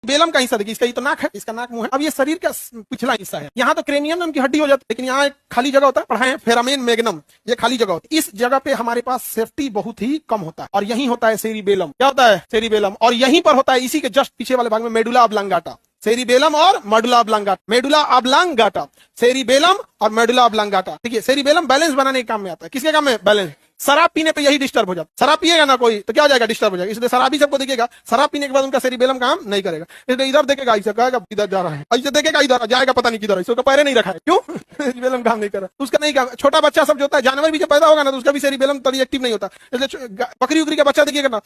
बेलम का हिस्सा देखिए, इसका ये तो नाक है, इसका नाक मुंह है। अब ये शरीर का पिछला हिस्सा है, यहाँ तो क्रेनियम नाम की हड्डी हो जाती है, लेकिन यहाँ एक खाली जगह होता है, पढ़ाए फेरामेन मैग्नम, ये खाली जगह होती है। इस जगह पे हमारे पास सेफ्टी बहुत ही कम होता है, और यही होता है सेरिबेलम। क्या होता है? सेरिबेलम। और यहीं पर होता है, इसी के जस्ट पीछे वाले भाग में, मेडुला ऑब्लांगाटा। सेरिबेलम और medulla oblongata, medulla oblongata, cerebellum और मेडुला ऑब्लांगाटा। ठीक है, सेरिबेलम बैलेंस बनाने के काम में आता है। किसके काम में? बैलेंस। शराब पीने पे यही डिस्टर्ब हो जाता है। शराब पिएगा ना कोई तो क्या हो जाएगा? डिस्टर्ब हो जाएगा। इसलिए शराबी सबको देखेगा, शराब पीने के बाद उनका सेरिबेलम काम नहीं करेगा। इसलिए इधर देखेगा, ऐसे कहेगा इधर जा रहा है, ऐसे देखेगा इधर जाएगा, पता नहीं किधर है, इसका पैर नहीं रखा है, क्यों? सेरिबेलम काम नहीं कर रहा, उसका नहीं काम। छोटा बच्चा सब जो होता है, जानवर भी जब पैदा होगा ना तो उसका भी सेरिबेलम तभी एक्टिव नहीं होता। इसलिए बकरी उकरी का बच्चा देखिएगा ना,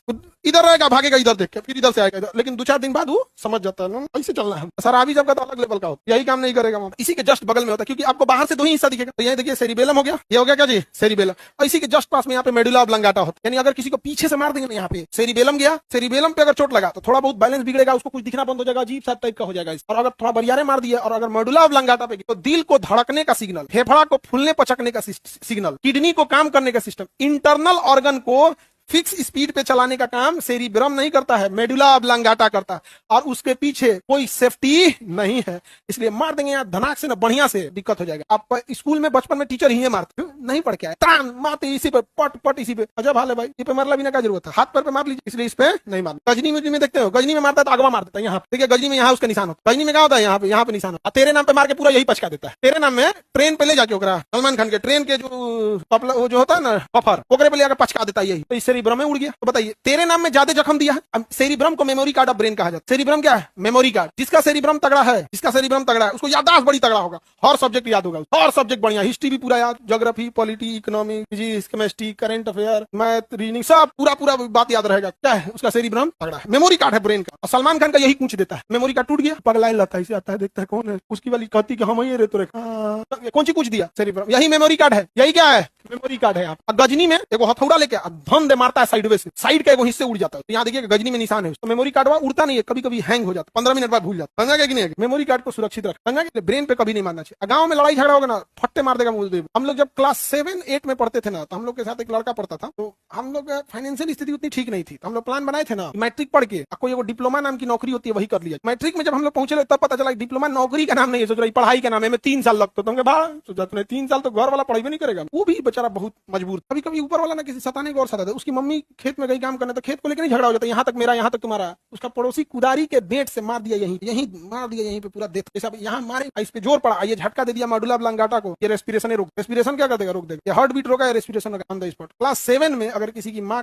इधर रहेगा, भागेगा इधर देख के, फिर इधर से आएगा, लेकिन 2-4 दिन बाद वो समझ जाता है ना ऐसे चलना है। शराबी सबका तो अलग लेवल का होता है, यही काम नहीं करेगा। इसी के जस्ट बगल में होता है, क्योंकि आपको बाहर से 2 ही हिस्सा दिखेगा। तो ये देखिए सेरिबेलम हो गया, ये हो गया क्या जी? सेरिबेलम। और इसी के जस्ट पास में यहाँ पे मेडुला ऑब्लांगाटा होता है। यानी अगर किसी को पीछे से मार देंगे ना, यहाँ पे सेरिबेलम गया, सेरिबेलम पे अगर चोट लगा तो थोड़ा बहुत बैलेंस बिगड़ेगा, उसको कुछ दिखना बंद हो जाएगा, अजीब सा टाइप का हो जाएगा। और अगर थोड़ा बरियारे मार दिया, और अगर मेडुला ऑब्लांगाटा पे तो दिल को धड़कने का सिग्नल, फेफड़ा को फूलने पचकने का सिग्नल, किडनी को काम करने का सिस्टम, इंटरनल ऑर्गन को फिक्स स्पीड पे चलाने का काम सेरिब्रम नहीं करता है, मेडुला ऑब्लांगाटा करता है। और उसके पीछे कोई सेफ्टी नहीं है, इसलिए मार देंगे यहाँ धनाक से ना, बढ़िया से दिक्कत हो जाएगा। आप स्कूल में बचपन में टीचर ही मारते नहीं पढ़ के आए, तान मारते इसी पे, पट पट इसी पे। अजब हाल है भाई, ये पे मारला बिना क्या जरूरत है, हाथ पर पे मार लीजिए, इसलिए इस पे नहीं मारना। गजनी में देखते हो, गजनी में मारता है तो अगवा मार देता है, यहाँ देखिए गजनी में यहाँ उसका निशान होता है। गजनी में क्या होता है? यहाँ पे निशान होता है। तेरे नाम पे मार के पूरा यही पचका देता है। तेरे नाम में ट्रेन पे ले जाके ओकरा, सलमान खान के ट्रेन के जो होता है ना पफर, ओकरे पे ले जाकर पचका देता है, यही तो इससे सेरिब्रम में उड़ गया। बताइए, तेरे नाम में ज्यादा जख्म दिया है। सेरिब्रम को मेमोरी कार्ड ऑफ ब्रेन कहा जाता है। सेरिब्रम क्या है? Memory card. जिसका सेरिब्रम तगड़ा है, जिसका सेरिब्रम तगड़ा है, उसको याददाश्त बड़ी तगड़ा होगा, हर सब्जेक्ट याद होगा, हर सब्जेक्ट बढ़िया, हिस्ट्री भी पूरा याद, geography, polity, economic, physics, chemistry, current affair, math, reasoning, सब पूरा बात याद रहेगा। क्या है? उसका सेरिब्रम तगड़ा है, मेमोरी कार्ड है ब्रेन का। और सलमान खान का यही पूछ देता है, मेमोरी कार्ड टूट गया, पगला लाता है, इसे आता है, देखता है कौन है, उसकी वाली कहती कि हम ही रे तो कौन सी पूछ दिया? सेरिब्रम, यही मेमोरी कार्ड है, यही क्या है? मेमोरी कार्ड है। आप गजनी में एगो हथौड़ा लेके धम दे मारता है साइड से, साइड का एगो हिस्से उड़ जाता है। तो यहाँ देखिए गजनी में निशान है, तो मेमोरी कार्ड उड़ता नहीं है, कभी कभी हैंग हो जाता है, 15 मिनट बाद भूल जाता है। समझा कि नहीं? मेमोरी कार्ड को सुरक्षित रख, समझा कि ब्रेन पे कभी नहीं मारना चाहिए। गांव में लड़ाई झगड़ा होगा ना, फट्टे मार देगा मुझे। हम लोग जब क्लास 7-8 में पढ़ते थे ना, तो हम लोग के साथ एक लड़का पढ़ता था, तो हम लोग फाइनेंशियल स्थिति उतनी ठीक नहीं थी, तो हम लोग प्लान बनाए थे ना, मैट्रिक पढ़ के कोई एगो डिप्लोमा नाम की नौकरी होती है वही कर लिया। मैट्रिक में जब हम लोग पहुंचे तब पता चला डिप्लोमा नौकरी का नाम नहीं है, सोच रही पढ़ाई का नाम है, 3 साल लगता। तो 3 साल तो घर वाला पढ़ाई भी नहीं करेगा, वो भी बेचारा बहुत मजबूर। कभी कभी ऊपर वाला ना किसी सताने को और सता दे, उसकी मम्मी खेत में गई काम करने, तो खेत को लेकर नहीं झगड़ा हो जाता, यहाँ तक मेरा, यहाँ तक तुम्हारा। उसका पड़ोसी कुदारी के बेट से मार दिया, यहीं मार दिया, यहीं पे पूरा डेथ। यहाँ मारे, इस पे जोर पड़ा, ये झटका दे दिया मेडुला ऑब्लांगाटा को, ये रेस्पिरेशन रोक, रेस्पिरेशन क्या कर देगा? रोक देगा। हार्ट बीट रोका, respiration on the spot. Class 7 में अगर किसी की माँ